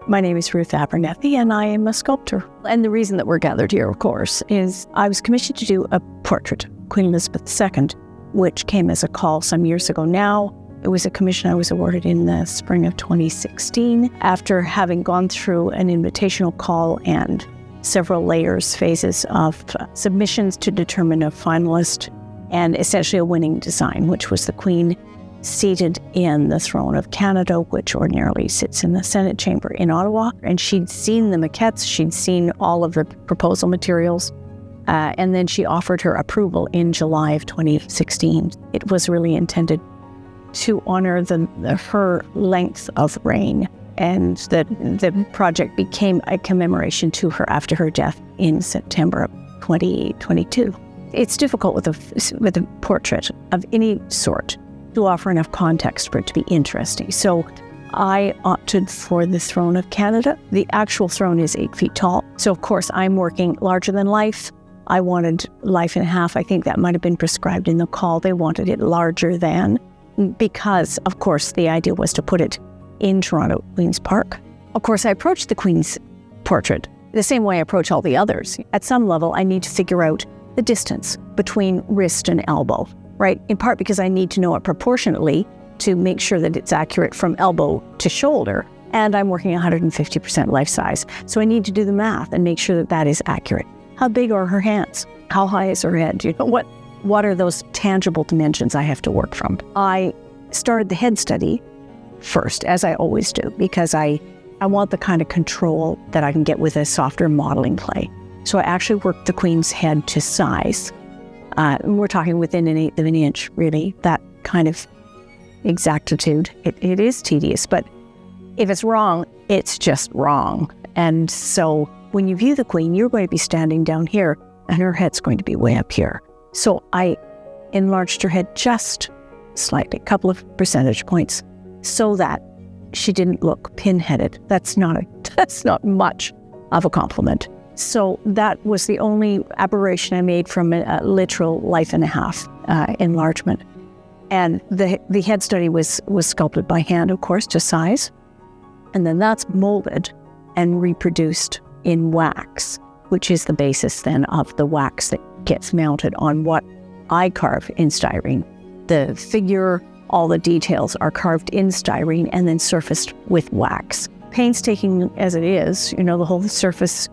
My name is Ruth Abernethy, and I am a sculptor. And the reason that we're gathered here, of course, is I was commissioned to do a portrait, Queen Elizabeth II, which came as a call some years ago now. It was a commission I was awarded in the spring of 2016 after having gone through an invitational call and several phases of submissions to determine a finalist and essentially a winning design, which was the Queen seated in the throne of Canada, which ordinarily sits in the Senate chamber in Ottawa. And she'd seen the maquettes, she'd seen all of the proposal materials, and then she offered her approval in July of 2016. It was really intended to honor her length of reign, and the project became a commemoration to her after her death in September of 2022. It's difficult with a portrait of any sort to offer enough context for it to be interesting. So I opted for the throne of Canada. The actual throne is 8 feet tall. So of course I'm working larger than life. I wanted life and a half. I think that might have been prescribed in the call. They wanted it larger than, because of course the idea was to put it in Toronto, Queen's Park. Of course I approached the Queen's portrait the same way I approach all the others. At some level I need to figure out the distance between wrist and elbow. Right, in part because I need to know it proportionately to make sure that it's accurate from elbow to shoulder, and I'm working 150% life size. So I need to do the math and make sure that that is accurate. How big are her hands? How high is her head? What are those tangible dimensions I have to work from? I started the head study first, as I always do, because I want the kind of control that I can get with a softer modeling clay. So I actually worked the Queen's head to size. We're talking within an eighth of an inch, really, that kind of exactitude. It is tedious, but if it's wrong, it's just wrong. And so when you view the Queen, you're going to be standing down here and her head's going to be way up here. So I enlarged her head just slightly, a couple of percentage points, so that she didn't look pin-headed. That's not much of a compliment. So that was the only aberration I made from a literal life and a half enlargement. And the head study was sculpted by hand, of course, to size. And then that's molded and reproduced in wax, which is the basis then of the wax that gets mounted on what I carve in styrene. The figure, all the details are carved in styrene and then surfaced with wax. Painstaking as it is, the whole surface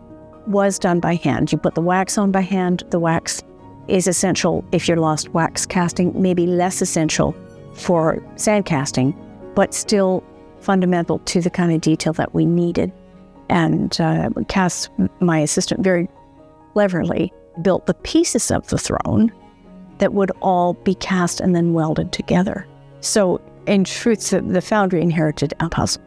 was done by hand. You put the wax on by hand. The wax is essential if you're lost wax casting, maybe less essential for sand casting, but still fundamental to the kind of detail that we needed. And Cass, my assistant, very cleverly built the pieces of the throne that would all be cast and then welded together. So in truth, the foundry inherited a puzzle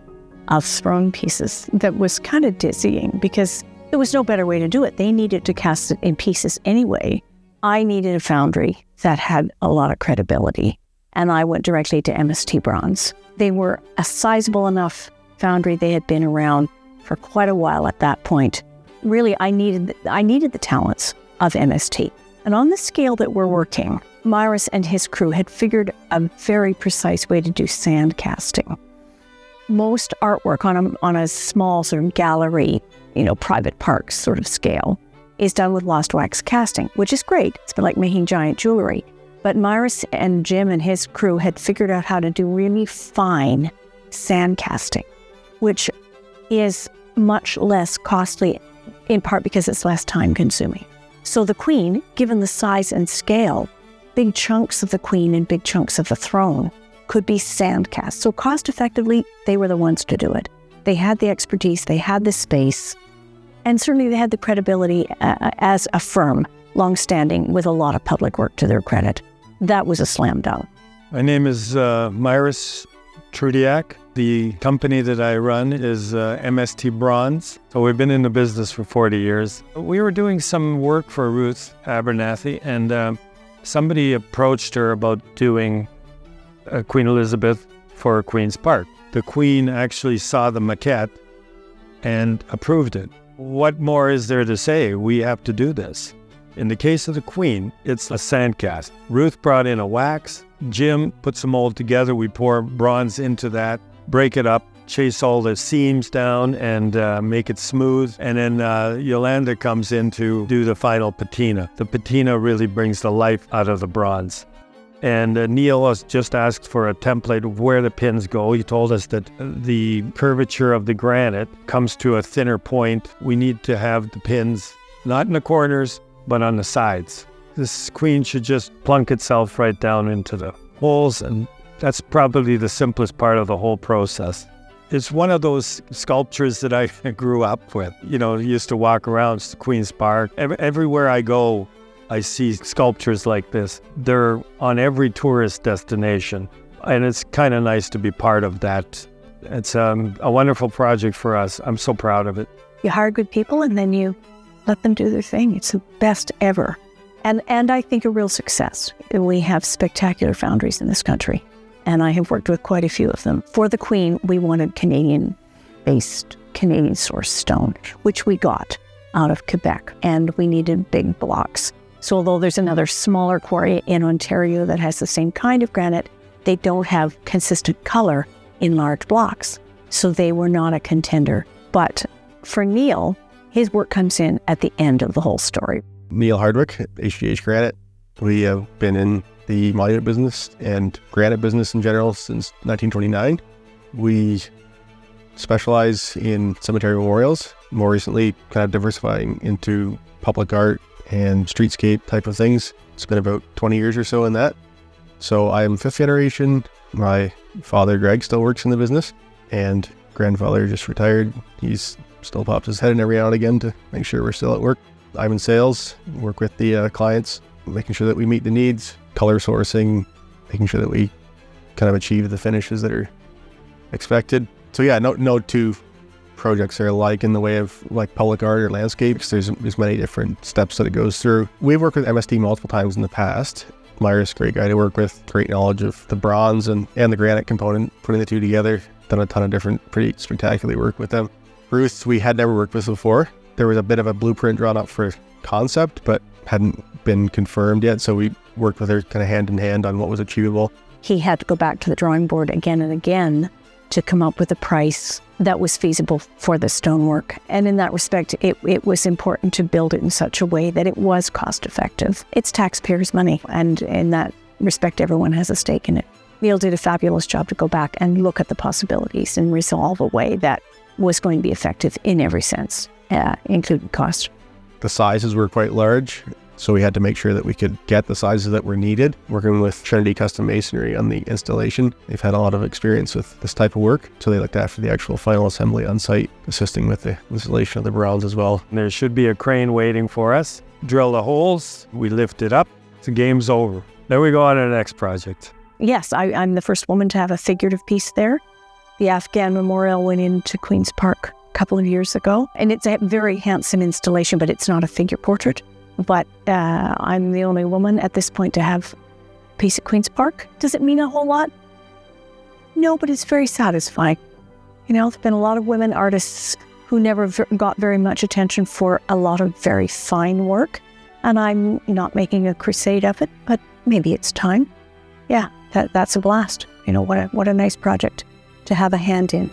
of throne pieces that was kind of dizzying because there was no better way to do it. They needed to cast it in pieces anyway. I needed a foundry that had a lot of credibility, and I went directly to MST Bronze. They were a sizable enough foundry. They had been around for quite a while at that point. Really, I needed the talents of MST. And on the scale that we're working, Myris and his crew had figured a very precise way to do sand casting. Most artwork on a small sort of gallery, private park sort of scale, is done with lost wax casting, which is great. It's like making giant jewelry. But Myris and Jim and his crew had figured out how to do really fine sand casting, which is much less costly, in part because it's less time consuming. So the Queen, given the size and scale, big chunks of the Queen and big chunks of the throne could be sand cast. So cost effectively, they were the ones to do it. They had the expertise, they had the space, and certainly they had the credibility as a firm, long-standing, with a lot of public work to their credit. That was a slam dunk. My name is Myris Trudiak. The company that I run is MST Bronze. So we've been in the business for 40 years. We were doing some work for Ruth Abernethy, and somebody approached her about doing Queen Elizabeth for Queen's Park. The Queen actually saw the maquette and approved it. What more is there to say? We have to do this. In the case of the Queen, it's a sand cast. Ruth brought in a wax. Jim put some mold together. We pour bronze into that, break it up, chase all the seams down and make it smooth. And then Yolanda comes in to do the final patina. The patina really brings the life out of the bronze. And Neil has just asked for a template of where the pins go. He told us that the curvature of the granite comes to a thinner point. We need to have the pins not in the corners, but on the sides. This queen should just plunk itself right down into the holes, and that's probably the simplest part of the whole process. It's one of those sculptures that I grew up with. You know, used to walk around Queen's Park. Everywhere I go, I see sculptures like this. They're on every tourist destination, and it's kind of nice to be part of that. It's a wonderful project for us. I'm so proud of it. You hire good people and then you let them do their thing. It's the best ever. And I think a real success. We have spectacular foundries in this country, and I have worked with quite a few of them. For the Queen, we wanted Canadian-based, Canadian-sourced stone, which we got out of Quebec, and we needed big blocks. So although there's another smaller quarry in Ontario that has the same kind of granite, they don't have consistent color in large blocks. So they were not a contender. But for Neil, his work comes in at the end of the whole story. Neil Hardwick, HGH Granite. We have been in the monument business and granite business in general since 1929. We specialize in cemetery memorials, more recently kind of diversifying into public art and streetscape type of things. It's been about 20 years or so in that. So I'm fifth generation. My father, Greg, still works in the business, and grandfather just retired. He's still pops his head in every now and again to make sure we're still at work. I'm in sales, work with the clients, making sure that we meet the needs, color sourcing, making sure that we kind of achieve the finishes that are expected. So yeah, no two projects are alike in the way of like public art or landscapes. There's many different steps that it goes through. We've worked with MST multiple times in the past. Myra's a great guy to work with, great knowledge of the bronze and the granite component, putting the two together. Done a ton of different pretty spectacular work with them. Ruth, we had never worked with before. There was a bit of a blueprint drawn up for concept, but hadn't been confirmed yet. So we worked with her kind of hand in hand on what was achievable. He had to go back to the drawing board again and again to come up with a price that was feasible for the stonework. And in that respect, it was important to build it in such a way that it was cost effective. It's taxpayers' money, and in that respect, everyone has a stake in it. Neil did a fabulous job to go back and look at the possibilities and resolve a way that was going to be effective in every sense, including cost. The sizes were quite large, so we had to make sure that we could get the sizes that were needed. Working with Trinity Custom Masonry on the installation, they've had a lot of experience with this type of work, so they looked after the actual final assembly on site, assisting with the installation of the bronze as well. There should be a crane waiting for us. Drill the holes, we lift it up, the game's over. Then we go on to the next project. Yes, I'm the first woman to have a figurative piece there. The Afghan memorial went into Queen's Park a couple of years ago, and it's a very handsome installation, but it's not a figure portrait. But I'm the only woman at this point to have a piece at Queen's Park. Does it mean a whole lot? No, but it's very satisfying. You know, there've been a lot of women artists who never got very much attention for a lot of very fine work, and I'm not making a crusade of it, but maybe it's time. Yeah, that's a blast. You know, what a nice project to have a hand in.